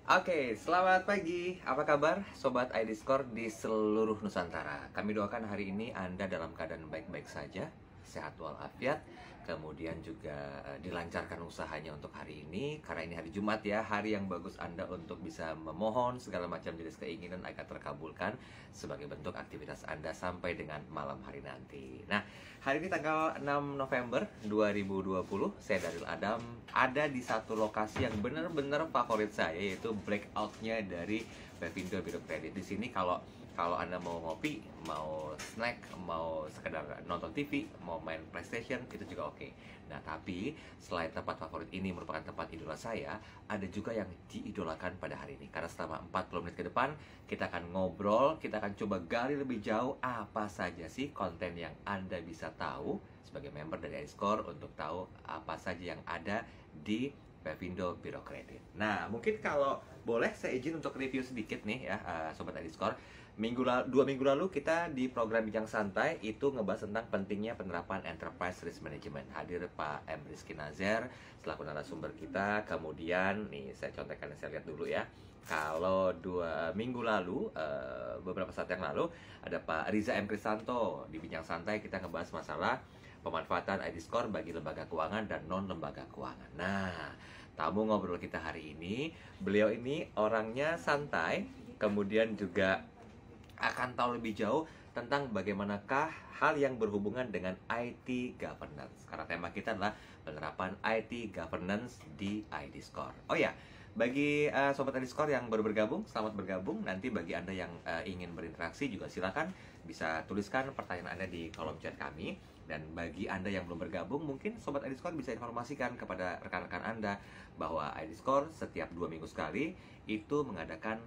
Oke, selamat pagi. Apa kabar Sobat ID Score di seluruh Nusantara? Kami doakan hari ini Anda dalam keadaan baik-baik saja, sehat walafiat. Kemudian juga dilancarkan usahanya untuk hari ini. Karena ini hari Jumat ya, hari yang bagus Anda untuk bisa memohon segala macam jenis keinginan agar terkabulkan sebagai bentuk aktivitas Anda sampai dengan malam hari nanti. Nah, hari ini tanggal 6 November 2020, saya Daryl Adam ada di satu lokasi yang benar-benar favorit saya, yaitu breakout-nya dari Pevindo Biro Kredit. Di sini kalau Anda mau ngopi, mau snack, mau sekedar nonton TV, mau main PlayStation, itu juga oke. Nah, tapi selain tempat favorit ini merupakan tempat idola saya, ada juga yang diidolakan pada hari ini. Karena selama 40 menit ke depan, kita akan ngobrol, kita akan coba gali lebih jauh apa saja sih konten yang Anda bisa tahu sebagai member dari iScore untuk tahu apa saja yang ada di Pevindo Biro Kredit. Nah, mungkin kalau boleh saya izin untuk review sedikit nih ya, Sobat iScore. 2 minggu lalu kita di program Bincang Santai itu ngebahas tentang pentingnya penerapan Enterprise Risk Management. Hadir Pak M. Rizky Nazer selaku narasumber kita. Kemudian nih saya contohkan, saya lihat dulu ya. Kalau 2 minggu lalu, beberapa saat yang lalu, ada Pak Riza M. Krisanto di Bincang Santai. Kita ngebahas masalah pemanfaatan ID Score bagi lembaga keuangan dan non-lembaga keuangan. Nah, tamu ngobrol kita hari ini, beliau ini orangnya santai, kemudian juga akan tahu lebih jauh tentang bagaimanakah hal yang berhubungan dengan IT governance. Karena tema kita adalah penerapan IT governance di ID Score. Oh ya, bagi Sobat ID Score yang baru bergabung, selamat bergabung. Nanti bagi Anda yang ingin berinteraksi juga silakan bisa tuliskan pertanyaan Anda di kolom chat kami. Dan bagi Anda yang belum bergabung, mungkin Sobat ID Score bisa informasikan kepada rekan-rekan Anda bahwa ID Score setiap 2 minggu sekali itu mengadakan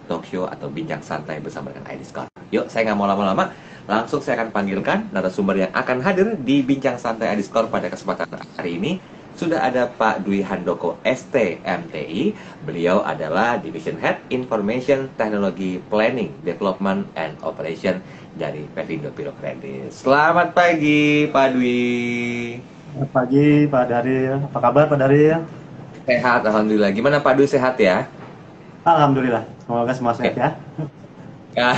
talk show atau bincang santai bersama dengan ID Score. Yuk, saya nggak mau lama-lama, langsung saya akan panggilkan narasumber yang akan hadir di bincang santai ID Score pada kesempatan hari ini. Sudah ada Pak Dwi Handoko ST MTI. Beliau adalah Division Head Information Technology Planning, Development and Operation dari Pevindo Biro Kredit. Selamat pagi Pak Dwi. Selamat pagi Pak Daryl. Apa kabar Pak Daryl? Sehat, alhamdulillah. Gimana Pak Dwi, sehat ya? Alhamdulillah. Semoga semua sehat ya. Ya,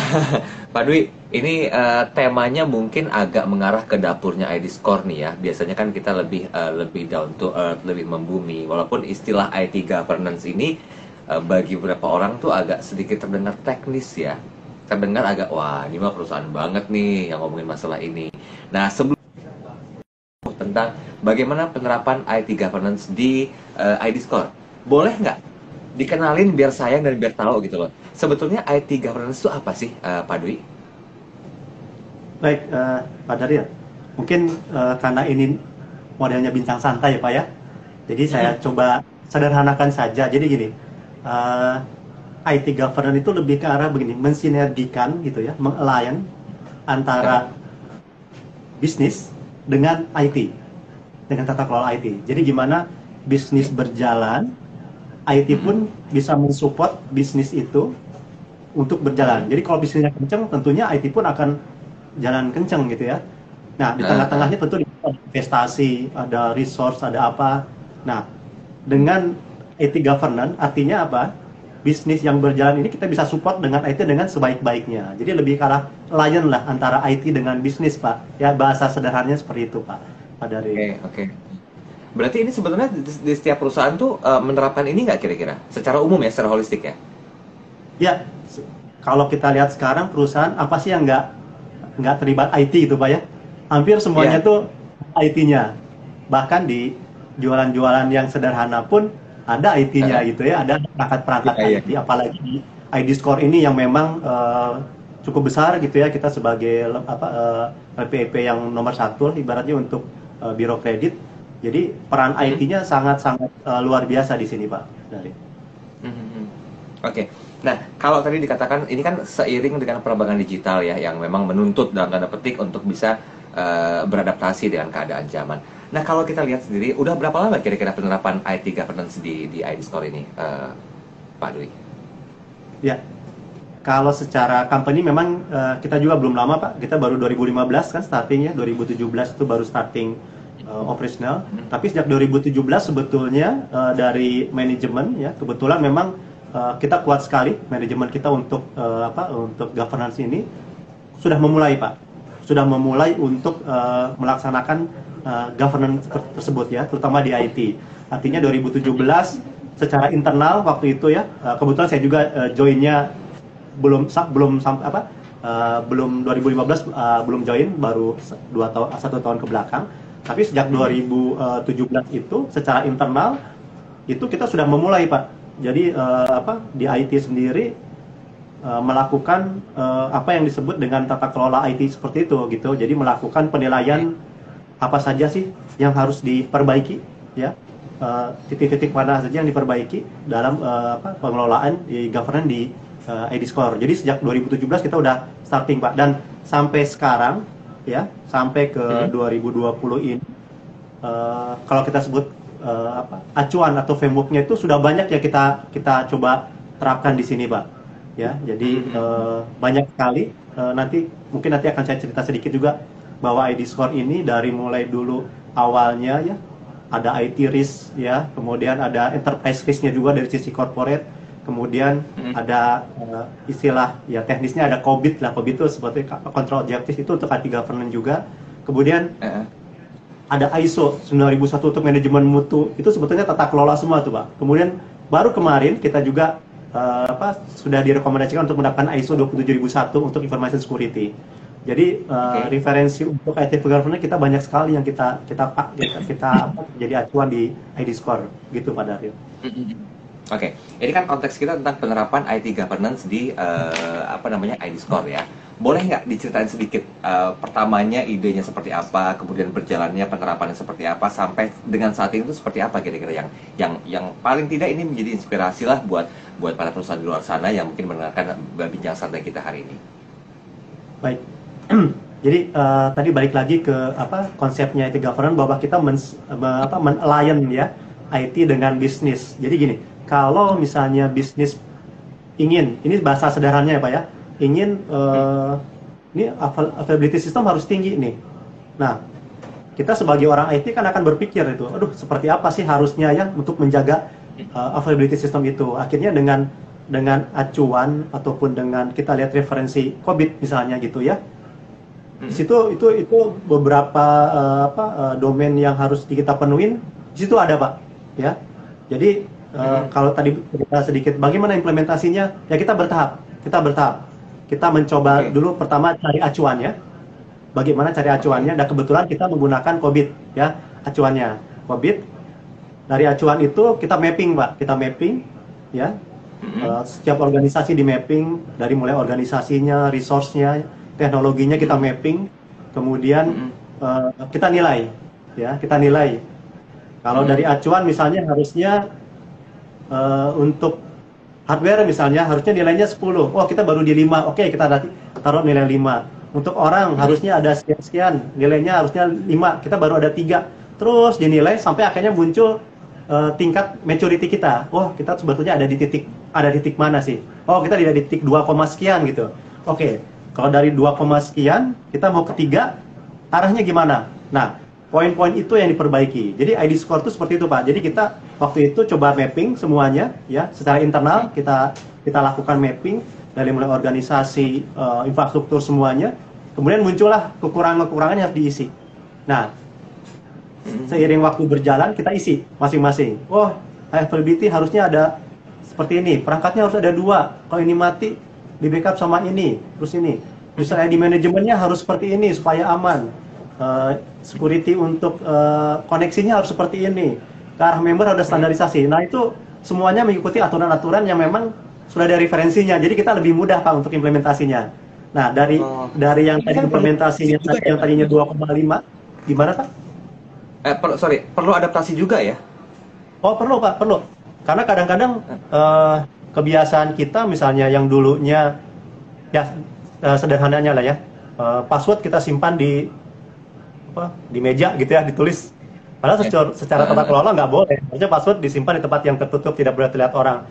Pak Dwi, ini temanya mungkin agak mengarah ke dapurnya ID Score nih ya. Biasanya kan kita lebih down to earth, lebih membumi. Walaupun istilah IT governance ini bagi beberapa orang tuh agak sedikit terdengar teknis ya. Terdengar agak, wah ini mah perusahaan banget nih yang ngomongin masalah ini. Nah, sebelum tentang bagaimana penerapan IT governance di ID Score, boleh nggak dikenalin biar sayang dan biar tahu gitu loh. Sebetulnya IT governance itu apa sih, Pak Dwi? Baik, Pak Daryl. Mungkin karena ini modelnya bincang santai ya Pak ya. Jadi saya coba sederhanakan saja. Jadi gini, IT governance itu lebih ke arah begini, mensinergikan gitu ya, mengalign antara bisnis dengan IT, dengan tata kelola IT. Jadi gimana bisnis berjalan, IT pun bisa mensupport bisnis itu untuk berjalan. Jadi kalau bisnisnya kenceng, tentunya IT pun akan jalan kenceng gitu ya. Nah, di tengah-tengahnya tentu ada investasi, ada resource, ada apa. Nah, dengan IT governance artinya apa? Bisnis yang berjalan ini kita bisa support dengan IT dengan sebaik-baiknya. Jadi lebih ke arah lion lah antara IT dengan bisnis, Pak. Ya, bahasa sederhananya seperti itu, Pak. Pak Dari. Oke. Berarti ini sebetulnya di setiap perusahaan tuh menerapkan ini nggak kira-kira? Secara umum ya, secara holistik ya? Ya, kalau kita lihat sekarang perusahaan apa sih yang nggak terlibat IT gitu Pak ya? Hampir semuanya tuh IT-nya. Bahkan di jualan-jualan yang sederhana pun ada IT-nya gitu ya, ada perangkat-perangkat IT. Apalagi di ID Score ini yang memang cukup besar gitu ya, kita sebagai LPEP yang nomor 1 ibaratnya untuk Biro Kredit. Jadi peran IT-nya sangat-sangat luar biasa di sini Pak. Oke. Nah, kalau tadi dikatakan ini kan seiring dengan perkembangan digital ya, yang memang menuntut dalam tanda petik untuk bisa beradaptasi dengan keadaan zaman. Nah, kalau kita lihat sendiri, udah berapa lama kira-kira penerapan IT governance di ID Score ini, Pak Dwi? Ya, kalau secara company memang kita juga belum lama Pak. Kita baru 2015 kan starting ya, 2017 itu baru starting operasional. Tapi sejak 2017 sebetulnya dari manajemen ya, kebetulan memang kita kuat sekali manajemen kita untuk untuk governance ini sudah memulai Pak, sudah memulai untuk melaksanakan governance tersebut ya, terutama di IT. Artinya 2017 secara internal waktu itu ya, kebetulan saya juga joinnya belum 2015 belum join, baru 1 tahun ke belakang. Tapi sejak 2017 itu secara internal itu kita sudah memulai Pak. Jadi di IT sendiri melakukan apa yang disebut dengan tata kelola IT seperti itu gitu. Jadi melakukan penilaian apa saja sih yang harus diperbaiki ya, titik-titik mana saja yang diperbaiki dalam pengelolaan di governance di ID Score. Jadi sejak 2017 kita udah starting Pak, dan sampai sekarang ya, sampai ke 2020 ini kalau kita sebut acuan atau frameworknya itu sudah banyak ya kita coba terapkan di sini Pak ya. Jadi banyak sekali, nanti akan saya cerita sedikit juga bahwa ID Score ini dari mulai dulu awalnya ya ada IT risk ya, kemudian ada enterprise risk-nya juga dari sisi corporate, kemudian ada istilah ya teknisnya ada COBIT lah. COBIT itu seperti control objective, itu untuk IT governance juga. Kemudian ada ISO 9001 untuk manajemen mutu, itu sebetulnya tata kelola semua tuh Pak. Kemudian baru kemarin kita juga sudah direkomendasikan untuk mendapatkan ISO 27001 untuk information security. Jadi referensi untuk IT governance kita banyak sekali yang kita jadi acuan di ID Score gitu Pak Dario. Oke, ini kan konteks kita tentang penerapan IT governance di ID Score ya. Boleh nggak diceritain sedikit pertamanya idenya seperti apa, kemudian berjalannya penerapannya seperti apa, sampai dengan saat ini itu seperti apa kira-kira yang paling tidak ini menjadi inspirasi lah buat para perusahaan di luar sana yang mungkin mendengarkan bincang santai kita hari ini. Baik. Jadi tadi balik lagi ke konsepnya IT governance, bahwa kita men-align ya IT dengan bisnis. Jadi gini, kalau misalnya bisnis ingin, ini bahasa sederhananya ya Pak ya, ingin ini availability system harus tinggi nih. Nah, kita sebagai orang IT kan akan berpikir itu, aduh seperti apa sih harusnya ya untuk menjaga availability system itu. Akhirnya dengan acuan ataupun dengan kita lihat referensi COBIT misalnya gitu ya. Di situ itu beberapa domain yang harus kita penuhin, di situ ada Pak ya. Jadi kalau tadi kita sedikit bagaimana implementasinya, ya kita bertahap. Kita mencoba dulu pertama cari acuannya. Bagaimana cari acuannya? Dan kebetulan kita menggunakan COBIT ya, acuannya. COBIT. Dari acuan itu kita mapping Pak, kita mapping ya. Setiap organisasi di mapping, dari mulai organisasinya, resource-nya, teknologinya kita mapping. Kemudian kita nilai ya, kita nilai. Kalau dari acuan misalnya harusnya untuk hardware misalnya harusnya nilainya 10. Oh, kita baru di 5. Oke, kita taruh nilai 5. Untuk orang harusnya ada sekian-sekian, nilainya harusnya 5. Kita baru ada 3. Terus dinilai sampai akhirnya muncul tingkat maturity kita. Oh, kita sebetulnya ada di titik mana sih? Oh, kita di titik 2, sekian gitu. Oke, kalau dari 2, sekian kita mau ke 3, arahnya gimana? Nah, poin-poin itu yang diperbaiki. Jadi ID Score itu seperti itu Pak. Jadi kita waktu itu coba mapping semuanya ya, secara internal kita lakukan mapping dari mulai organisasi, infrastruktur semuanya. Kemudian muncullah kekurangan-kekurangan yang harus diisi. Nah, seiring waktu berjalan kita isi masing-masing. Oh, availability harusnya ada seperti ini. Perangkatnya harus ada 2. Kalau ini mati, di backup sama ini. Terus ini. Misalnya di manajemennya harus seperti ini supaya aman. Security untuk koneksinya harus seperti ini. Ke arah member ada standarisasi. Nah, itu semuanya mengikuti aturan-aturan yang memang sudah ada referensinya. Jadi kita lebih mudah Pak untuk implementasinya. Nah, dari yang tadi implementasinya yang tadinya 2,5, gimana Pak? Perlu adaptasi juga ya? Oh, perlu Pak, perlu. Karena kadang-kadang kebiasaan kita misalnya yang dulunya ya sederhananya lah ya, password kita simpan di meja gitu ya, ditulis. Padahal secara tata kelola nggak boleh. Harusnya password disimpan di tempat yang tertutup, tidak boleh terlihat orang.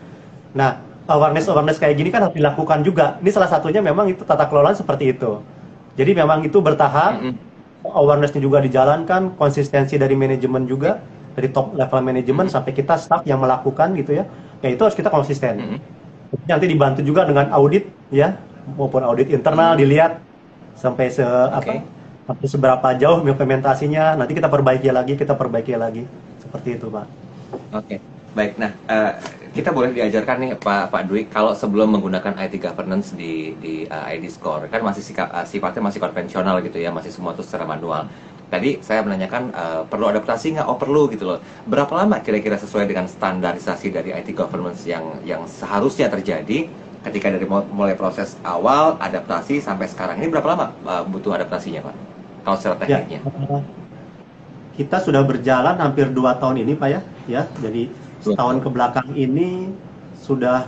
Nah, awareness kayak gini kan harus dilakukan juga. Ini salah satunya memang itu tata kelola seperti itu. Jadi memang itu bertahap, awareness-nya juga dijalankan, konsistensi dari manajemen juga, dari top level manajemen sampai kita staff yang melakukan gitu ya. ya itu harus kita konsisten. Mhm. Nanti dibantu juga dengan audit ya, maupun audit internal dilihat sampai Oke. sampai seberapa jauh implementasinya. Nanti kita perbaiki lagi. Seperti itu, Pak. Oke, baik. Nah, kita boleh diajarkan nih Pak Dwi, kalau sebelum menggunakan IT governance di ID Score, kan masih sifatnya masih konvensional gitu ya, masih semua itu secara manual. Tadi saya menanyakan perlu adaptasi nggak? Oh perlu gitu loh. Berapa lama kira-kira sesuai dengan standarisasi dari IT governance yang seharusnya terjadi ketika dari mulai proses awal adaptasi sampai sekarang ini berapa lama butuh adaptasinya Pak? Kalau secara Ya, tekniknya? kita sudah berjalan hampir 2 tahun ini, Pak ya. Ya, jadi setahun ke belakang ini sudah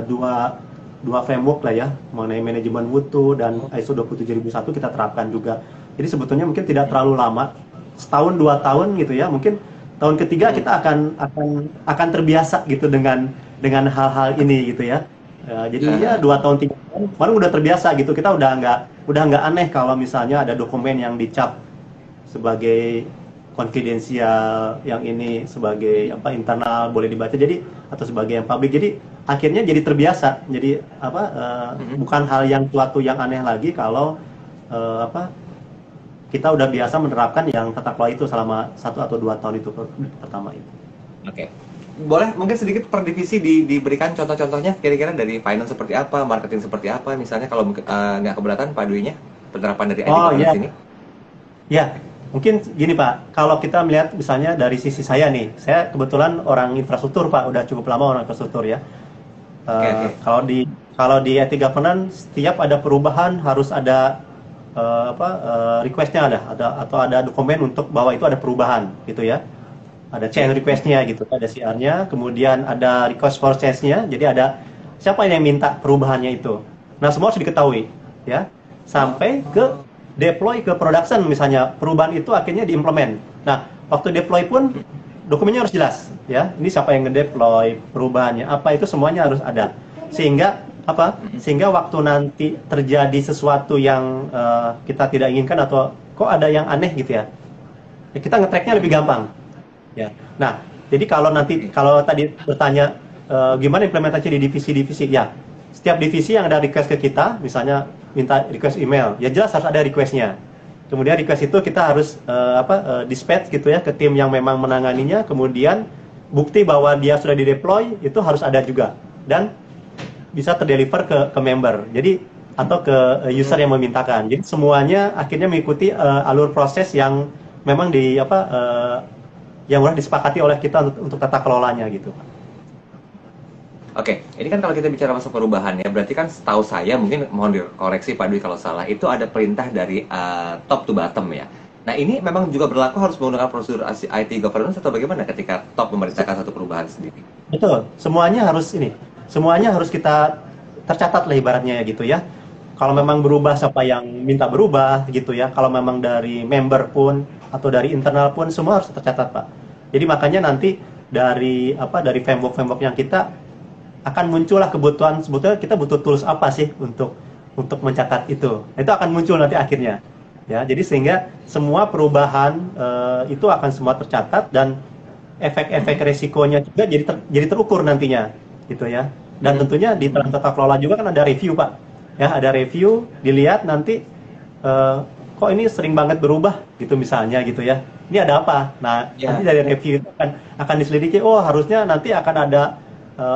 dua framework lah ya mengenai manajemen mutu dan ISO 27001 kita terapkan juga. Jadi sebetulnya mungkin tidak terlalu lama, setahun 2 tahun gitu ya. Mungkin tahun ketiga kita akan terbiasa gitu dengan hal-hal ini gitu ya. Jadi ya 2 tahun 3 tahun, baru udah terbiasa gitu. Kita udah nggak aneh kalau misalnya ada dokumen yang dicap sebagai konfidensial, yang ini sebagai internal boleh dibaca, jadi atau sebagai yang publik. Jadi akhirnya jadi terbiasa. Jadi bukan hal yang suatu yang aneh lagi kalau kita udah biasa menerapkan yang tata kelola itu selama 1 atau 2 tahun itu pertama itu. Oke. Boleh mungkin sedikit per divisi diberikan contoh-contohnya kira-kira dari finance seperti apa, marketing seperti apa, misalnya kalau nggak keberatan Pak Dwi-nya penerapan dari IT governance ini? Ya, mungkin gini Pak, kalau kita melihat misalnya dari sisi saya nih, saya kebetulan orang infrastruktur Pak, udah cukup lama orang infrastruktur ya. Oke. Kalau di IT governance, setiap ada perubahan harus ada request-nya atau ada dokumen untuk bahwa itu ada perubahan gitu ya. Ada change request-nya gitu, ada CR-nya, kemudian ada request for change-nya, jadi ada siapa yang minta perubahannya itu. Nah, semua harus diketahui ya, sampai ke deploy ke production misalnya, perubahan itu akhirnya diimplement. Nah, waktu deploy pun dokumennya harus jelas ya, ini siapa yang ngedeploy, perubahannya apa, itu semuanya harus ada. Sehingga waktu nanti terjadi sesuatu yang kita tidak inginkan atau kok ada yang aneh gitu ya, kita nge-track-nya lebih gampang. Ya. Nah, jadi kalau tadi bertanya gimana implementasi di divisi-divisi, ya setiap divisi yang ada request ke kita, misalnya minta request email, ya jelas harus ada request-nya. Kemudian request itu kita harus dispatch gitu ya ke tim yang memang menanganinya, kemudian bukti bahwa dia sudah di-deploy itu harus ada juga dan bisa terdeliver ke member. Jadi atau ke user yang memintakan. Jadi semuanya akhirnya mengikuti alur proses yang memang yang udah disepakati oleh kita untuk tata kelolanya gitu. Oke, ini kan kalau kita bicara masa perubahan ya, berarti kan setahu saya, mungkin mohon dikoreksi Pak Dwi kalau salah, itu ada perintah dari top to bottom ya. Nah ini memang juga berlaku harus menggunakan prosedur IT governance atau bagaimana ketika top memerintahkan satu perubahan sendiri? Betul, semuanya harus kita tercatat lah ibaratnya ya gitu ya. Kalau memang berubah siapa yang minta berubah gitu ya, kalau memang dari member pun atau dari internal pun semua harus tercatat Pak. Jadi makanya nanti dari framework yang kita akan muncullah kebutuhan, sebetulnya kita butuh tools apa sih untuk mencatat itu. Itu akan muncul nanti akhirnya. Ya, jadi sehingga semua perubahan itu akan semua tercatat dan efek-efek resikonya juga jadi terukur nantinya gitu ya. Dan tentunya di dalam tata kelola juga kan ada review Pak. Ya, ada review, dilihat nanti kok ini sering banget berubah gitu misalnya gitu ya. Ini ada apa? Nah, nanti dari review itu akan diselidiki, oh harusnya nanti akan ada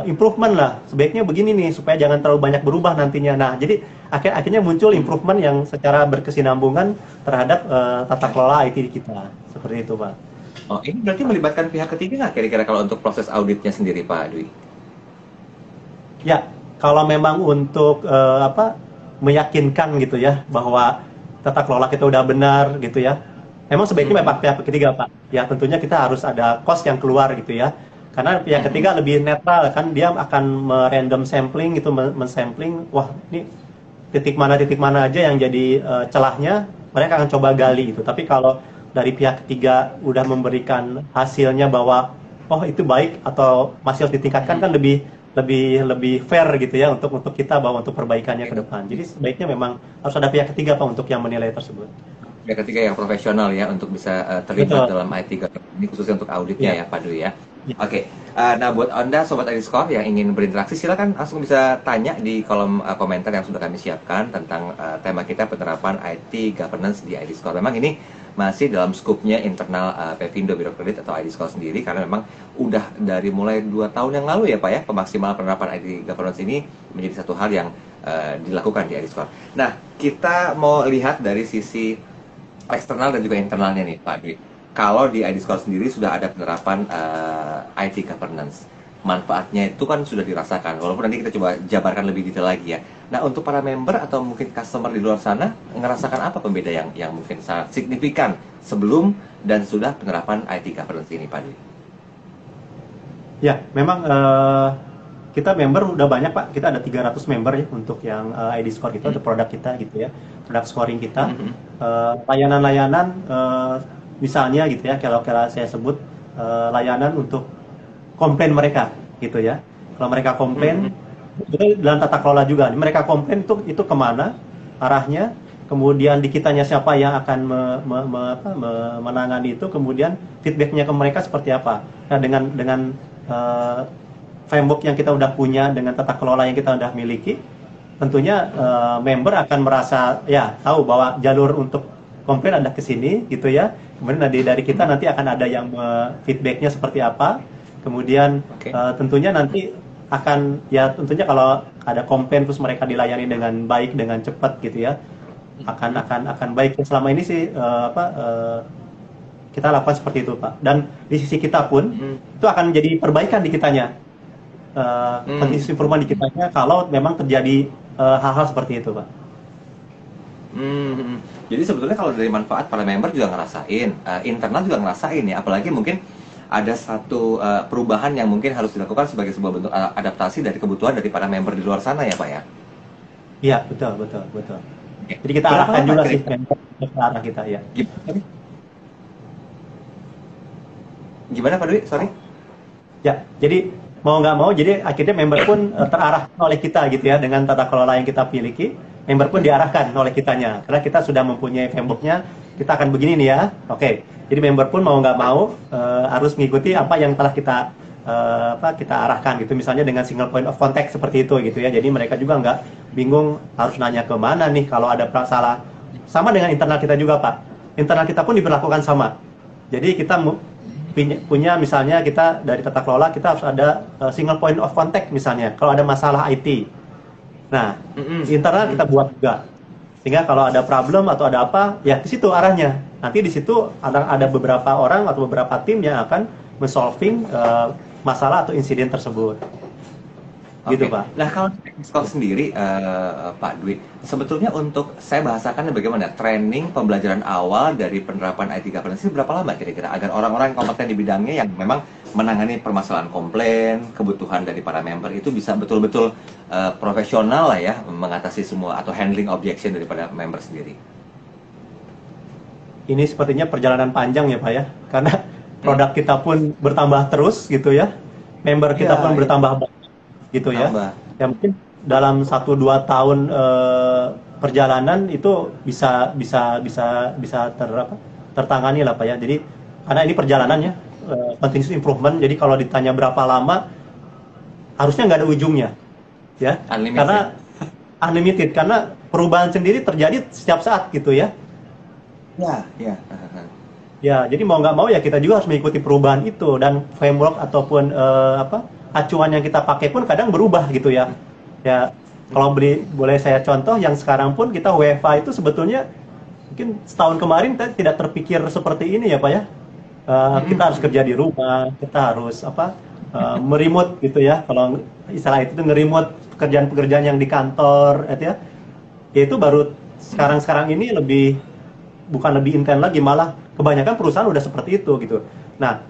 improvement lah. Sebaiknya begini nih supaya jangan terlalu banyak berubah nantinya. Nah, jadi akhirnya muncul improvement yang secara berkesinambungan terhadap tata kelola IT kita. Seperti itu, Pak. Oh, ini berarti melibatkan pihak ketiga nggak kira-kira kalau untuk proses auditnya sendiri, Pak Dwi? Ya, kalau memang untuk meyakinkan gitu ya bahwa tata kelola kita udah benar gitu ya. Memang sebaiknya memang pihak ketiga Pak. Ya tentunya kita harus ada cost yang keluar gitu ya. Karena pihak ketiga lebih netral kan, dia akan merandom sampling gitu, mensampling. Wah ini titik mana aja yang jadi celahnya, mereka akan coba gali gitu. Tapi kalau dari pihak ketiga udah memberikan hasilnya bahwa oh itu baik atau masih harus ditingkatkan, kan lebih fair gitu ya untuk kita bahwa untuk perbaikannya ke depan. Jadi sebaiknya memang harus ada pihak ketiga Pak untuk yang menilai tersebut. Pihak ketiga yang profesional ya untuk bisa terlibat dalam IT ini khususnya untuk auditnya ya Pak Dwi ya. Ya. Oke. Nah, buat Anda Sobat ID Score yang ingin berinteraksi, silakan langsung bisa tanya di kolom komentar yang sudah kami siapkan tentang tema kita penerapan IT governance di ID Score. Memang ini masih dalam skupnya internal Pevindo Biro Kredit atau ID Score sendiri, karena memang udah dari mulai 2 tahun yang lalu ya Pak ya, pemaksimalan penerapan IT governance ini menjadi satu hal yang dilakukan di ID Score. Nah, kita mau lihat dari sisi eksternal dan juga internalnya nih Pak Dwi. Kalau di ID Score sendiri sudah ada penerapan IT governance, manfaatnya itu kan sudah dirasakan. Walaupun nanti kita coba jabarkan lebih detail lagi ya. Nah, untuk para member atau mungkin customer di luar sana, ngerasakan apa pembeda yang mungkin sangat signifikan sebelum dan sudah penerapan IT governance ini Pak Dwi? Ya, memang kita member udah banyak Pak. Kita ada 300 member ya untuk yang ID Score itu, ada produk kita gitu ya, produk scoring kita. Layanan-layanan misalnya gitu ya, kalau saya sebut layanan untuk komplain mereka gitu ya. Kalau mereka komplain, itu dalam tata kelola juga. Mereka komplain itu kemana arahnya, kemudian di kitanya siapa yang akan menangani itu, kemudian feedbacknya ke mereka seperti apa. Nah, dengan framework yang kita udah punya, dengan tata kelola yang kita udah miliki, tentunya member akan merasa ya tahu bahwa jalur untuk komplain ada ke sini gitu ya. Kemudian dari kita nanti akan ada yang feedbacknya seperti apa. Kemudian tentunya nanti akan ya tentunya kalau ada komplain terus mereka dilayani dengan baik, dengan cepat gitu ya, akan baik. Selama ini sih kita lakukan seperti itu Pak. Dan di sisi kita pun itu akan menjadi perbaikan di kitanya, continuous improvement di kitanya kalau memang terjadi hal-hal seperti itu Pak. Jadi sebetulnya kalau dari manfaat para member juga ngerasain, internal juga ngerasain ya, apalagi mungkin ada satu perubahan yang mungkin harus dilakukan sebagai sebuah bentuk adaptasi dari kebutuhan dari para member di luar sana ya Pak ya? Iya, betul. Jadi kita arahkan juga sih member ke arah kita ya. Gimana Pak Dwi? Sorry? Ya, jadi mau nggak mau, jadi akhirnya member pun terarah oleh kita gitu ya, dengan tata kelola yang kita miliki. Member pun diarahkan oleh kitanya, karena kita sudah mempunyai framework-nya, kita akan begini nih ya. Oke, jadi member pun mau nggak mau harus mengikuti apa yang telah kita arahkan gitu. Misalnya dengan single point of contact seperti itu gitu ya. Jadi mereka juga nggak bingung harus nanya ke mana nih kalau ada masalah. Sama dengan internal kita juga Pak. Internal kita pun diberlakukan sama. Jadi kita punya misalnya kita dari tata kelola kita harus ada single point of contact misalnya kalau ada masalah IT. Nah, di internal kita buat juga. Sehingga kalau ada problem atau ada apa, ya di situ arahnya. Nanti di situ ada beberapa orang atau beberapa tim yang akan men-solving masalah atau insiden tersebut. Gitu Pak. Nah kalau Skor sendiri Pak Dwi, sebetulnya untuk saya bahasakan bagaimana training pembelajaran awal dari penerapan IT governance ini berapa lama kira-kira agar orang-orang yang kompeten di bidangnya yang memang menangani permasalahan komplain, kebutuhan dari para member itu bisa betul-betul profesional lah ya mengatasi semua atau handling objection daripada member sendiri. Ini sepertinya perjalanan panjang ya Pak ya, karena produk kita pun bertambah terus gitu ya, member kita pun bertambah gitu ya. Ya mungkin dalam 1-2 tahun perjalanan itu bisa tertangani lah Pak ya. Jadi karena ini perjalanannya continuous improvement. Jadi kalau ditanya berapa lama, harusnya nggak ada ujungnya ya. Unlimited. Karena unlimited, karena perubahan sendiri terjadi setiap saat gitu ya. Ya, jadi mau nggak mau ya kita juga harus mengikuti perubahan itu, dan framework ataupun acuan yang kita pakai pun kadang berubah gitu ya. Ya, kalau boleh saya contoh yang sekarang pun kita WFA itu sebetulnya mungkin setahun kemarin kita tidak terpikir seperti ini ya Pak ya. Kita harus kerja di rumah, kita harus meremote gitu ya. Kalau istilah itu nge-remote pekerjaan-pekerjaan yang di kantor ya. Itu baru sekarang ini bukan lebih intens lagi, malah kebanyakan perusahaan udah seperti itu gitu. Nah,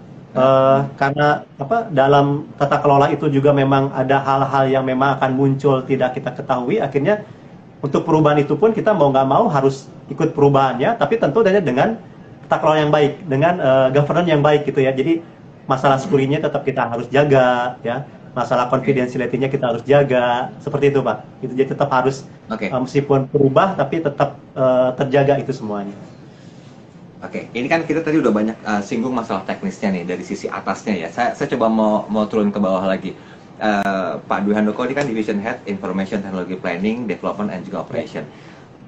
karena dalam tata kelola itu juga memang ada hal-hal yang memang akan muncul tidak kita ketahui, akhirnya untuk perubahan itu pun kita mau nggak mau harus ikut perubahannya, tapi tentu saja dengan tata kelola yang baik, dengan governance yang baik gitu ya. Jadi masalah security-nya tetap kita harus jaga ya, masalah confidentiality-nya kita harus jaga, seperti itu Pak. Itu jadi tetap harus meskipun berubah tapi tetap terjaga itu semuanya. Oke, ini kan kita tadi udah banyak singgung masalah teknisnya nih dari sisi atasnya ya. Saya coba mau turun ke bawah lagi. Pak Dwi Handoko ini kan Division Head Information Technology Planning, Development and juga Operation.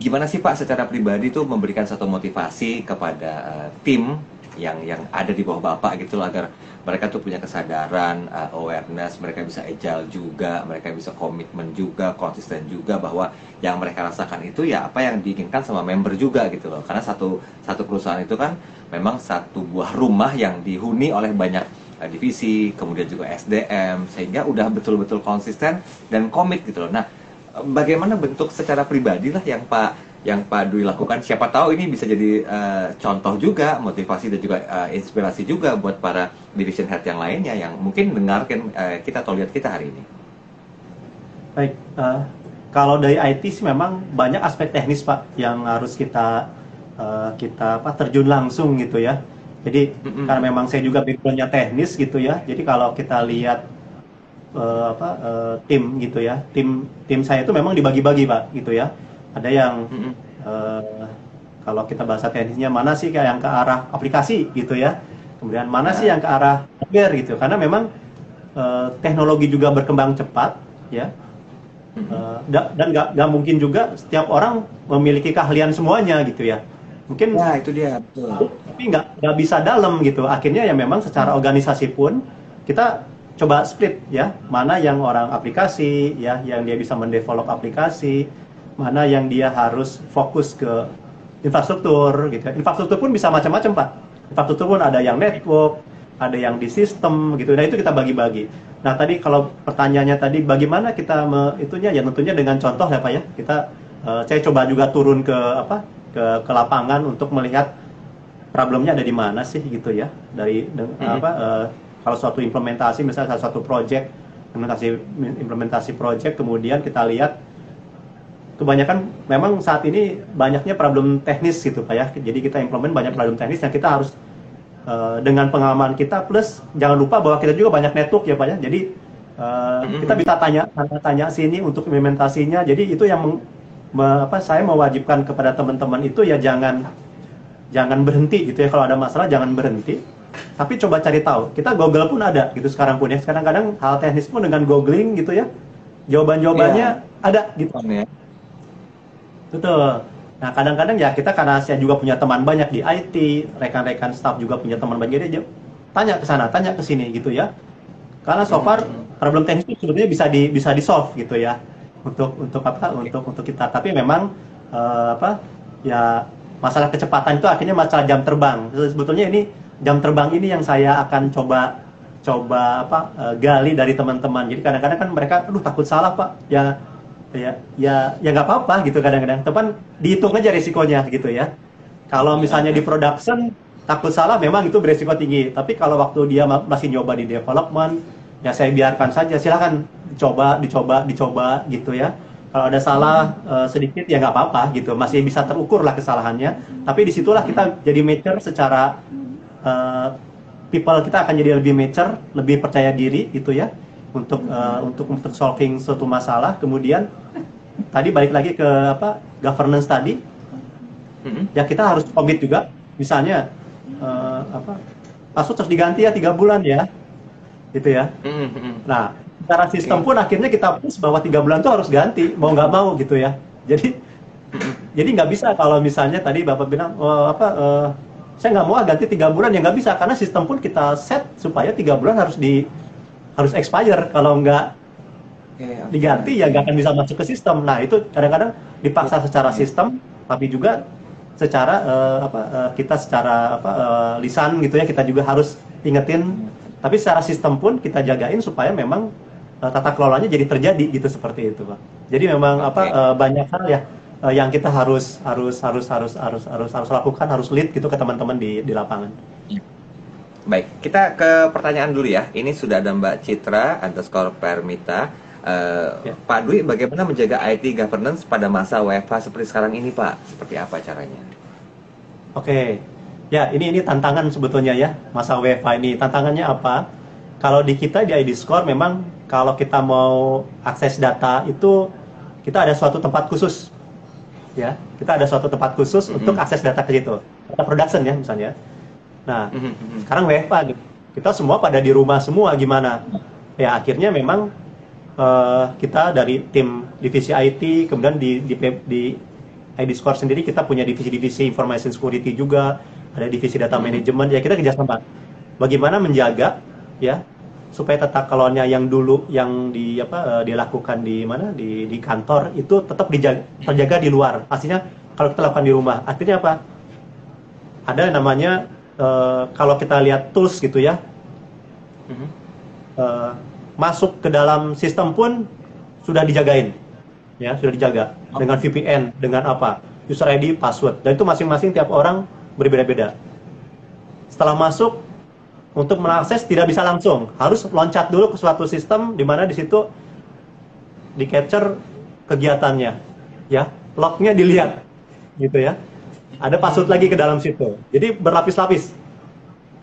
Gimana sih Pak secara pribadi tuh memberikan satu motivasi kepada tim yang ada di bawah Bapak gitu loh, agar mereka tuh punya kesadaran, awareness, mereka bisa agile juga, mereka bisa komitmen juga, konsisten juga, bahwa yang mereka rasakan itu ya apa yang diinginkan sama member juga gitu loh. Karena satu perusahaan itu kan memang satu buah rumah yang dihuni oleh banyak divisi, kemudian juga SDM, sehingga udah betul-betul konsisten dan komit gitu loh. Nah, bagaimana bentuk secara pribadi lah yang Pak Dwi lakukan? Siapa tahu ini bisa jadi contoh juga, motivasi dan juga inspirasi juga buat para division head yang lainnya yang mungkin dengarkan kita atau lihat kita hari ini. Baik, kalau dari IT sih memang banyak aspek teknis Pak yang harus kita terjun langsung gitu ya. Jadi karena memang saya juga background-nya teknis gitu ya. Jadi kalau kita lihat tim gitu ya, tim saya itu memang dibagi-bagi Pak gitu ya. Ada yang kalau kita bahasa teknisnya mana sih yang ke arah aplikasi gitu ya, kemudian mana sih yang ke arah hardware gitu, karena memang teknologi juga berkembang cepat ya, dan nggak mungkin juga setiap orang memiliki keahlian semuanya gitu ya, mungkin ya itu dia betul. Tapi nggak bisa dalam gitu, akhirnya ya memang secara organisasi pun kita coba split ya, mana yang orang aplikasi ya, yang dia bisa mendevelop aplikasi, mana yang dia harus fokus ke infrastruktur gitu. Infrastruktur pun bisa macam-macam Pak. Infrastruktur pun ada yang network, ada yang di sistem gitu. Nah itu kita bagi-bagi. Nah tadi kalau pertanyaannya tadi bagaimana kita itunya ya tentunya dengan contoh ya Pak ya. Saya coba juga turun ke lapangan untuk melihat problemnya ada di mana sih gitu ya. Kalau suatu implementasi misalnya satu project, implementasi project, kemudian kita lihat kebanyakan memang saat ini banyaknya problem teknis gitu Pak ya. Jadi kita implement banyak problem teknis yang kita harus dengan pengalaman kita, plus jangan lupa bahwa kita juga banyak network ya Pak ya. Jadi kita bisa tanya sini untuk implementasinya. Jadi itu yang saya mewajibkan kepada teman-teman itu ya jangan berhenti gitu ya. Kalau ada masalah jangan berhenti, tapi coba cari tahu. Kita Google pun ada gitu sekarang pun ya. Kadang-kadang hal teknis pun dengan googling gitu ya, jawabannya ada gitu. Ya. Betul. Nah, kadang-kadang ya kita karena saya juga punya teman banyak di IT, rekan-rekan staff juga punya teman banyak, jadi tanya ke sana, tanya ke sini gitu ya. Karena so far problem teknis itu sebetulnya bisa di solve gitu ya. Untuk kita. Tapi memang ya masalah kecepatan itu akhirnya masalah jam terbang. Sebetulnya ini jam terbang ini yang saya akan coba gali dari teman-teman. Jadi kadang-kadang kan mereka takut salah Pak. Ya nggak apa-apa gitu, kadang-kadang teman dihitung aja risikonya gitu ya. Kalau misalnya di production takut salah memang itu beresiko tinggi, tapi kalau waktu dia masih nyoba di development ya saya biarkan saja, silakan dicoba gitu ya. Kalau ada salah sedikit ya nggak apa-apa gitu, masih bisa terukur lah kesalahannya, tapi disitulah kita jadi mature secara people kita akan jadi lebih mature, lebih percaya diri gitu ya, untuk solving suatu masalah. Kemudian tadi balik lagi ke governance tadi, ya kita harus komit juga, misalnya password harus diganti ya 3 bulan ya gitu ya. Nah secara sistem pun akhirnya kita push bahwa 3 bulan itu harus ganti mau nggak mau gitu ya. Jadi nggak bisa kalau misalnya tadi Bapak bilang saya nggak mau ganti 3 bulan, ya nggak bisa, karena sistem pun kita set supaya 3 bulan harus expire. Kalau nggak diganti ya nggak akan bisa masuk ke sistem. Nah itu kadang-kadang dipaksa secara sistem, tapi juga secara kita secara lisan gitu ya, kita juga harus ingetin. Tapi secara sistem pun kita jagain supaya memang tata kelolanya jadi terjadi gitu, seperti itu Pak. Jadi memang banyak hal ya yang kita harus lakukan, harus lead gitu ke teman-teman di lapangan. Baik, kita ke pertanyaan dulu ya. Ini sudah ada Mbak Citra _Permita. Pak Dwi, bagaimana menjaga IT governance pada masa WFH seperti sekarang ini Pak? Seperti apa caranya? Oke, ya ini tantangan sebetulnya ya, masa WFH ini. Tantangannya apa? Kalau di kita di ID Score memang kalau kita mau akses data itu kita ada suatu tempat khusus. Ya, kita ada suatu tempat khusus untuk akses data ke situ. data production ya misalnya. Nah, Mhm. sekarang WFA gitu. Kita semua pada di rumah semua gimana? Ya akhirnya memang kita dari tim divisi IT, kemudian di ID Score sendiri kita punya divisi-divisi information security juga, ada divisi data Mhm. management, ya kita kerjasama. Bagaimana menjaga ya supaya tata kelolanya yang dulu yang dilakukan di mana di kantor itu tetap terjaga di luar. Pastinya kalau kita lakukan di rumah, artinya apa? Ada namanya kalau kita lihat tools gitu ya, Mhm. eh, masuk ke dalam sistem pun sudah dijagain, ya sudah dijaga dengan Oke. VPN, dengan apa, user ID, password, dan itu masing-masing tiap orang berbeda-beda. Setelah masuk, untuk mengakses tidak bisa langsung, harus loncat dulu ke suatu sistem di mana di situ di capture kegiatannya, ya lognya dilihat, gitu ya. Ada password lagi ke dalam situ, jadi berlapis-lapis.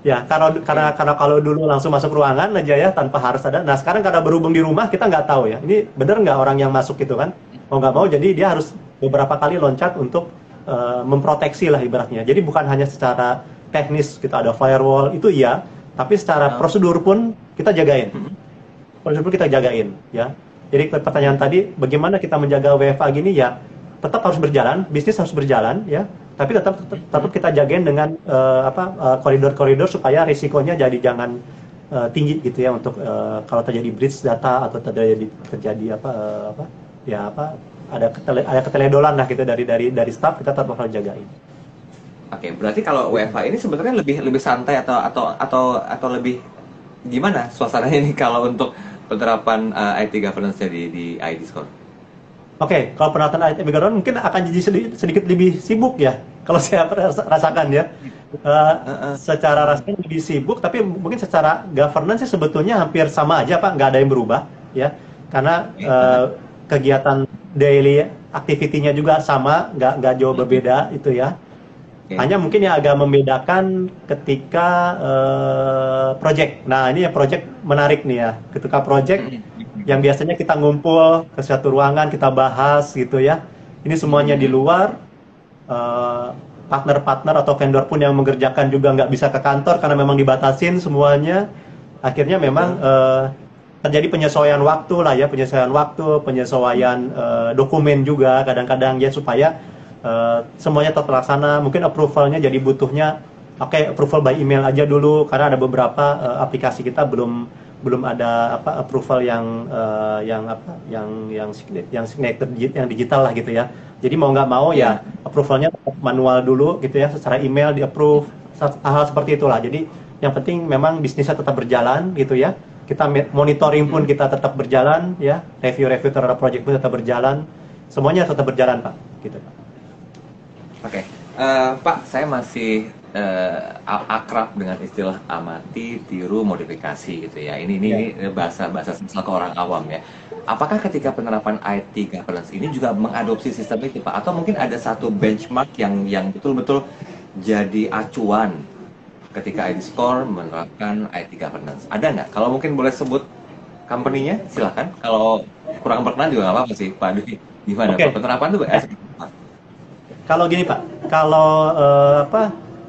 Ya, Oke. karena kalau dulu langsung masuk ruangan aja ya tanpa harus ada. Nah sekarang karena berhubung di rumah kita nggak tahu ya. Ini bener nggak orang yang masuk gitu kan? Mau nggak mau jadi dia harus beberapa kali loncat untuk memproteksi lah ibaratnya. Jadi bukan hanya secara teknis kita ada firewall itu iya, tapi secara Ah. prosedur pun kita jagain. Mhm. Prosedur pun kita jagain ya. Jadi ke pertanyaan tadi bagaimana kita menjaga WFA gini ya tetap harus berjalan, bisnis harus berjalan ya, tapi tetap Mhm. kita jagain dengan koridor-koridor supaya risikonya jadi jangan tinggi gitu ya untuk kalau terjadi breach data atau terjadi ada keteledoran lah gitu dari staff kita tetap harus jagain. Oke, berarti kalau WFH ini sebenarnya lebih lebih santai atau lebih gimana suasananya ini kalau untuk penerapan IT governance-nya di ID Score? Oke, kalau penerapan IT governance mungkin akan jadi sedikit lebih sibuk ya. Kalau saya rasakan ya, Heeh. secara rasanya lebih sibuk, tapi mungkin secara governance sih sebetulnya hampir sama aja Pak, nggak ada yang berubah ya. Karena Oke, heeh. kegiatan daily activity-nya juga sama, nggak jauh Mhm. berbeda itu ya. Oke. Hanya mungkin yang agak membedakan ketika project. Nah ini ya project menarik nih ya. Ketika project Mhm. yang biasanya kita ngumpul ke suatu ruangan kita bahas gitu ya. Ini semuanya di Mhm. luar. eh, Partner-partner atau vendor pun yang mengerjakan juga nggak bisa ke kantor karena memang dibatasin semuanya. Akhirnya memang Betul. terjadi penyesuaian waktu lah ya, penyesuaian dokumen juga kadang-kadang ya supaya semuanya tetap terlaksana. Mungkin approvalnya jadi butuhnya oke, approval by email aja dulu karena ada beberapa aplikasi kita belum ada approval yang signature yang digital lah gitu ya. Jadi mau nggak mau ya Iya. approvalnya tetap manual dulu gitu ya, secara email di approve, hal seperti itulah. Jadi yang penting memang bisnisnya tetap berjalan gitu ya. Kita monitoring pun Mhm. kita tetap berjalan ya, review-review terhadap project pun tetap berjalan, semuanya tetap berjalan Pak. Gitu Pak. Oke, Pak, saya masih akrab dengan istilah amati, tiru, modifikasi gitu ya. Ini Ya. bahasa sastra ke orang awam ya. Apakah ketika penerapan IT governance ini juga mengadopsi sistem itu, Pak? Atau mungkin ada satu benchmark yang betul-betul jadi acuan ketika ID Score menerapkan IT governance? Ada nggak? Kalau mungkin boleh sebut company-nya, silakan. Kalau kurang berkenan juga nggak apa-apa sih, Pak Dwi. Gimana, Pak? Oke. Penerapan itu seperti apa? Kalau gini Pak, kalau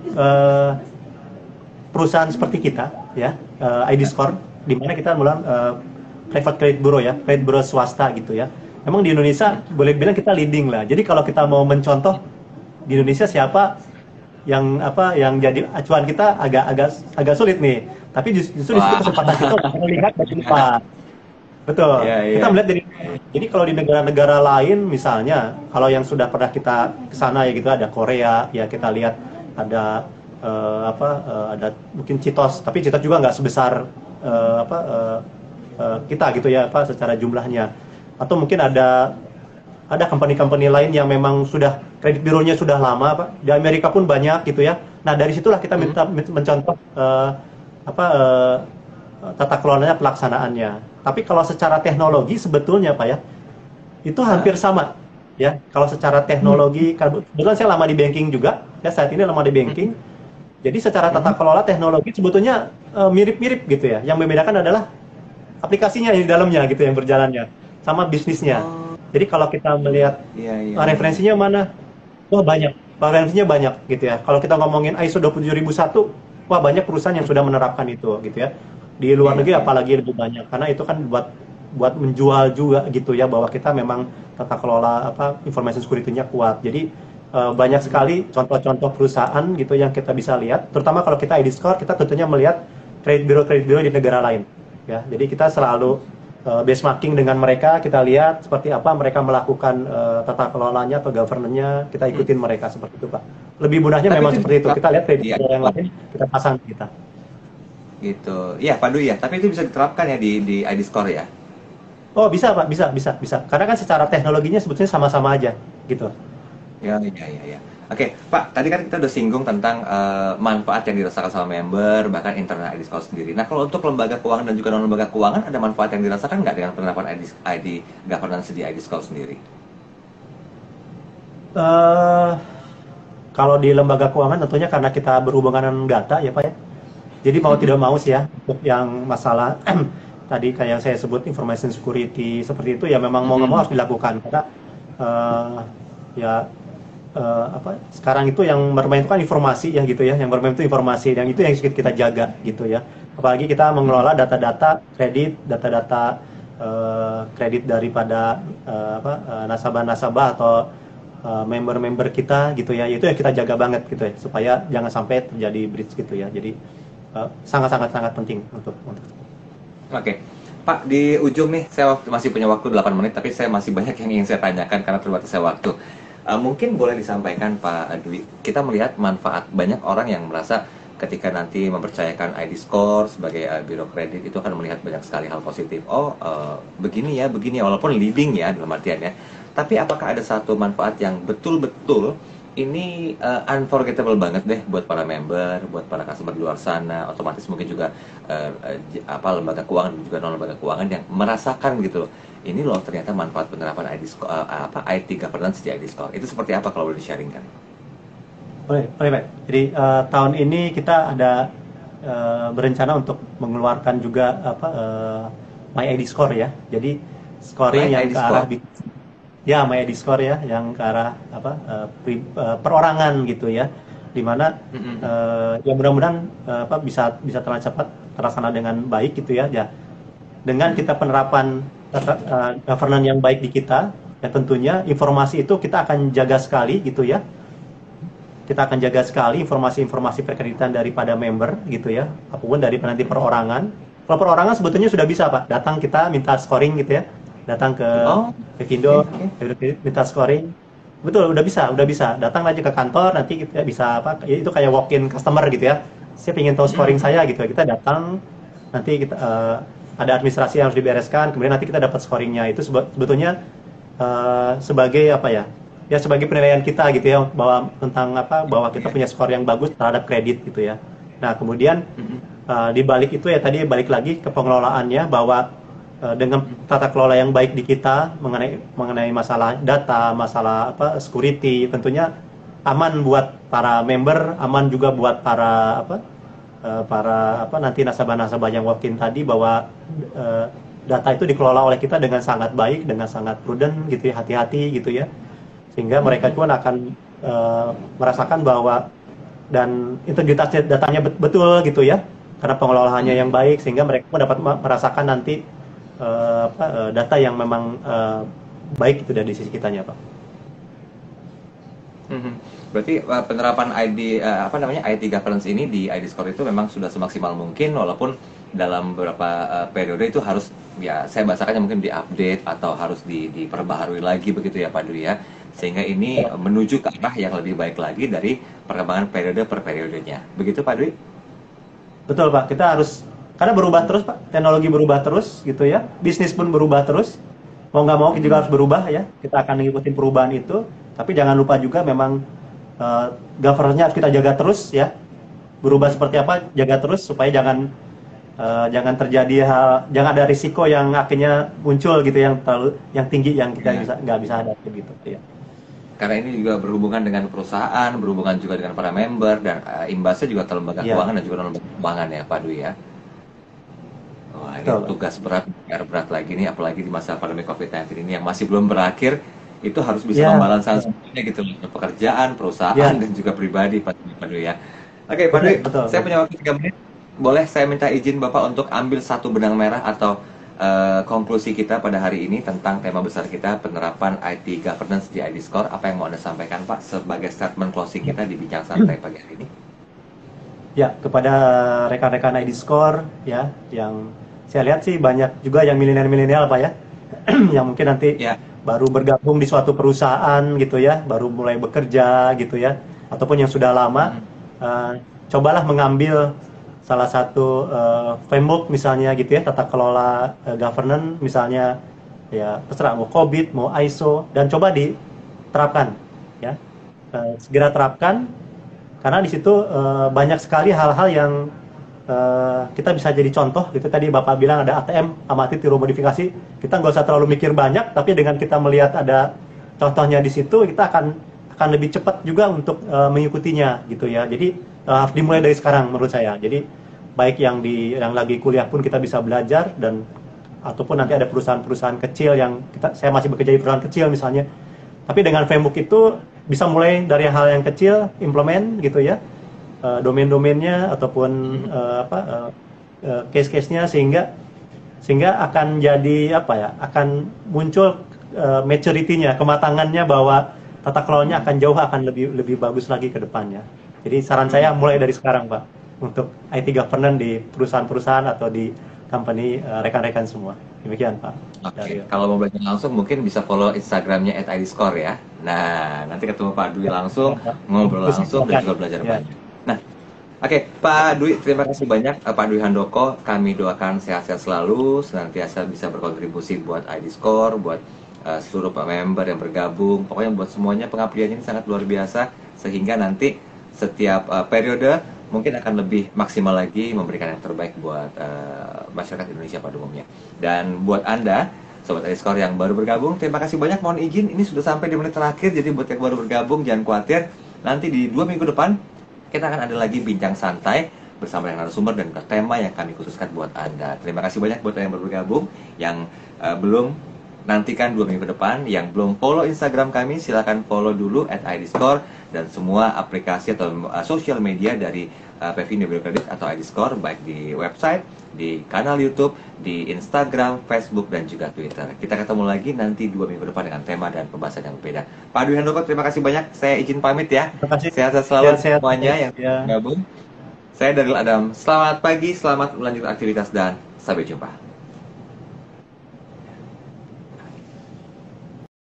eh, perusahaan seperti kita ya, ID Score di mana kita mulai private credit bureau ya, credit bureau swasta gitu ya. Memang di Indonesia boleh bilang kita leading lah. Jadi kalau kita mau mencontoh di Indonesia siapa yang jadi acuan kita agak sulit nih. Tapi justru di situ Wah. kesempatan kita untuk melihat dari luar. Betul. Iya, Kita iya. melihat dari jadi kalau di negara-negara lain misalnya, kalau yang sudah pernah kita ke sana ya gitu ada Korea, ya kita lihat ada ada mungkin Citos, tapi Citos juga nggak sebesar kita gitu ya secara jumlahnya. Atau mungkin ada company-company lain yang memang sudah kredit bironya sudah lama Pak. Di Amerika pun banyak gitu ya. Nah, dari situlah kita Hmm. minta mencontoh apa tata kelolanya pelaksanaannya. Tapi kalau secara teknologi sebetulnya Pak ya, itu hampir sama ya. Kalau secara teknologi, kebetulan saya lama di banking juga, ya saat ini lama di banking. Jadi secara tata kelola teknologi sebetulnya mirip-mirip gitu ya. Yang membedakan adalah aplikasinya di dalamnya gitu yang berjalannya sama bisnisnya. Oh, Jadi kalau kita melihat iya, iya, iya. referensinya mana, wah banyak. variansinya banyak gitu ya. Kalau kita ngomongin ISO 27001, wah banyak perusahaan yang sudah menerapkan itu gitu ya. Di luar Iya, negeri iya. apalagi lebih banyak, karena itu kan buat buat menjual juga gitu ya, bahwa kita memang tata kelola information security-nya kuat. Jadi banyak Mm-mm. sekali contoh-contoh perusahaan gitu yang kita bisa lihat, terutama kalau kita ID Score, kita tentunya melihat kredit biro di negara lain ya. Jadi kita selalu benchmarking dengan mereka, kita lihat seperti apa mereka melakukan tata kelolanya atau governance-nya, kita Mm. ikutin mereka seperti itu, Pak. Lebih mudahnya Tapi memang itu seperti itu. Kita lihat kredit di biro yang iPhone lain, kita pasang di kita. gitu. Iya, Pak Dwi ya. Tapi itu bisa diterapkan ya di ID Score ya. Oh, bisa, Pak, bisa, bisa, bisa. Karena kan secara teknologinya sebetulnya sama-sama aja, gitu. Ya, iya, iya, iya. Oke, Pak, tadi kan kita udah singgung tentang manfaat yang dirasakan sama member, bahkan internal ID Score sendiri. Nah, kalau untuk lembaga keuangan dan juga non-lembaga keuangan, ada manfaat yang dirasakan nggak dengan penerapan ID governance di ID Score sendiri? eh Kalau di lembaga keuangan tentunya karena kita berhubungan dengan data ya, Pak ya. Jadi mau Mm-mm. tidak mau sih ya, untuk yang masalah tadi kayak saya sebut information security seperti itu, ya memang mau nggak mau Mm-mm. harus dilakukan, karena eh, ya sekarang itu yang bermain itu kan informasi ya gitu ya, yang bermain itu informasi, yang itu yang kita jaga gitu ya. Apalagi kita Mm-mm. mengelola data-data kredit, data-data kredit daripada nasabah-nasabah atau member-member kita gitu ya, itu yang kita jaga banget gitu ya, supaya jangan sampai terjadi breach gitu ya. Jadi sangat-sangat sangat penting untuk Oke. Pak, di ujung nih, saya masih punya waktu 8 menit, tapi saya masih banyak yang ingin saya tanyakan karena terbatasnya waktu. Mungkin boleh disampaikan, Pak Dwi, kita melihat manfaat banyak orang yang merasa ketika nanti mempercayakan ID Score sebagai biro kredit itu akan melihat banyak sekali hal positif. Oh, begini ya, walaupun leading ya dalam artian ya. Tapi apakah ada satu manfaat yang betul-betul ini unforgettable banget deh buat para member, buat para customer di luar sana, otomatis mungkin juga lembaga keuangan dan juga non lembaga keuangan yang merasakan gitu loh. Ini loh ternyata manfaat penerapan ID Score, IT governance di ID Score. Itu seperti apa kalau boleh di-sharingkan? Boleh, boleh, Pak. Jadi tahun ini kita ada berencana untuk mengeluarkan juga My ID Score ya. Jadi scoring My yang ID ke arah Score. ya My ID Score ya, yang ke arah perorangan gitu ya. Dimana Mm-mm. ya mudah-mudahan bisa bisa terlaksana dengan baik gitu ya. Ya, dengan kita penerapan governance yang baik di kita, ya tentunya informasi itu kita akan jaga sekali gitu ya. Kita akan jaga sekali informasi-informasi perkreditan daripada member gitu ya, apapun dari nanti perorangan. Kalau perorangan sebetulnya sudah bisa, Pak, datang kita minta scoring gitu ya, datang ke Oh, oke, Pevindo, oke. minta scoring. Betul, udah bisa, datang aja ke kantor, nanti kita bisa itu kayak walk-in customer gitu ya, saya ingin tahu scoring Mm-mm. saya gitu, kita datang, nanti kita ada administrasi yang harus dibereskan, kemudian nanti kita dapat scoringnya. Itu sebetulnya sebagai apa ya, ya sebagai penilaian kita gitu ya, bahwa tentang bahwa kita Iya. punya skor yang bagus terhadap kredit gitu ya. Nah kemudian Mm-mm. di balik itu ya tadi balik lagi ke pengelolaannya, bahwa dengan tata kelola yang baik di kita mengenai masalah data, masalah security, tentunya aman buat para member, aman juga buat para nanti nasabah-nasabah yang walk-in tadi, bahwa eh, data itu dikelola oleh kita dengan sangat baik, dengan sangat prudent gitu ya, hati-hati gitu ya, sehingga mereka Mm-mm. pun akan merasakan bahwa dan integritas datanya betul gitu ya, karena pengelolaannya yang Mm-mm. baik, sehingga mereka pun dapat merasakan nanti data yang memang baik itu dari sisi kitanya, Pak. Mhm. Berarti penerapan IT governance ini di ID Score itu memang sudah semaksimal mungkin, walaupun dalam beberapa periode itu harus, ya saya bahasakannya mungkin diupdate atau harus diperbaharui lagi begitu ya Pak Dwi ya, sehingga ini menuju ke arah yang lebih baik lagi dari perkembangan periode per periodenya. Begitu Pak Dwi? Betul, Pak, kita harus, karena berubah terus, Pak, teknologi berubah terus gitu ya, bisnis pun berubah terus, mau nggak mau kita juga Mhm. harus berubah ya, kita akan mengikuti perubahan itu, tapi jangan lupa juga memang uh, governance-nya harus kita jaga terus ya, berubah Mhm. seperti apa jaga terus, supaya jangan terjadi jangan ada risiko yang akhirnya muncul gitu, yang terlalu yang tinggi, yang kita Ya. nggak bisa hadapi gitu ya. Karena ini juga berhubungan dengan perusahaan, berhubungan juga dengan para member, dan imbasnya juga ke lembaga Iya, keuangan dan juga non lembaga keuangan ya Pak Dwi ya. Wah, ini betul, Pak. tugas berat, PR berat lagi nih, apalagi di masa pandemi COVID-19 ini yang masih belum berakhir. itu harus bisa Ya, membalansan semuanya gitu, pekerjaan, perusahaan, ya, dan juga pribadi Pak Dwi ya. Oke Pak Dwi, betul, saya punya waktu 3 menit. Boleh saya minta izin Bapak untuk ambil satu benang merah atau konklusi kita pada hari ini tentang tema besar kita, penerapan IT governance di ID Score. Apa yang mau Anda sampaikan Pak sebagai statement closing kita di Bincang Santai pagi hari ini? ya, kepada rekan-rekan ID Score ya, yang saya lihat sih banyak juga yang milenial-milenial Pak ya, yang mungkin nanti Ya, baru bergabung di suatu perusahaan gitu ya, baru mulai bekerja gitu ya, ataupun yang sudah lama, eh, cobalah mengambil salah satu framework misalnya gitu ya, tata kelola governance misalnya, ya terserah mau COVID, mau ISO, dan coba diterapkan ya. Segera terapkan, karena di situ banyak sekali hal-hal yang kita bisa jadi contoh gitu. Tadi Bapak bilang ada ATM, amati tiru modifikasi, kita nggak usah terlalu mikir banyak, tapi dengan kita melihat ada contohnya di situ, kita akan lebih cepat juga untuk mengikutinya gitu ya. Jadi harus dimulai dari sekarang menurut saya. Jadi baik yang lagi kuliah pun kita bisa belajar, dan ataupun nanti ada perusahaan-perusahaan kecil yang saya masih bekerja di perusahaan kecil misalnya, tapi dengan framework itu bisa mulai dari hal yang kecil, implement gitu ya, domain-domainnya ataupun case-case-nya, sehingga akan jadi apa ya, akan muncul maturity-nya, kematangannya, bahwa tata kelolanya akan lebih bagus lagi ke depannya. Jadi saran saya mulai dari sekarang Pak, untuk IT governance di perusahaan-perusahaan atau di company rekan-rekan semua. Demikian Pak. oke. Kalau mau belajar langsung mungkin bisa follow Instagramnya @idscore ya. Nah, nanti ketemu Pak Dwi langsung, ngobrol langsung, dan juga belajar Ya. banyak. Nah, oke, Pak Dwi, terima kasih banyak. Pak Dwi Handoko, kami doakan sehat-sehat selalu, senantiasa bisa berkontribusi buat ID Score, buat seluruh member yang bergabung. Pokoknya buat semuanya pengabdiannya ini sangat luar biasa, sehingga nanti setiap periode mungkin akan lebih maksimal lagi memberikan yang terbaik buat masyarakat Indonesia pada umumnya. Dan buat Anda, Sobat ID Score yang baru bergabung, terima kasih banyak. Mohon izin, ini sudah sampai di menit terakhir, jadi buat yang baru bergabung, jangan khawatir. Nanti di 2 minggu depan, kita akan ada lagi bincang santai bersama dengan narasumber dan tema yang kami khususkan buat Anda. Terima kasih banyak buat yang baru bergabung, yang belum, nantikan 2 minggu depan. Yang belum follow Instagram kami, silahkan follow dulu @idscore, dan semua aplikasi atau sosial media dari PV Indobilco Kredit atau ID Score, baik di website, di kanal YouTube, di Instagram, Facebook, dan juga Twitter. Kita ketemu lagi nanti 2 minggu depan dengan tema dan pembahasan yang berbeda. Pak Dwi Handoko, terima kasih banyak. Saya izin pamit ya. Terima kasih. Sehat-sehat selalu Sehat-sehat. semuanya yang Ya. bergabung. Saya Daryl Adam. Selamat pagi, selamat melanjutkan aktivitas, dan sampai jumpa.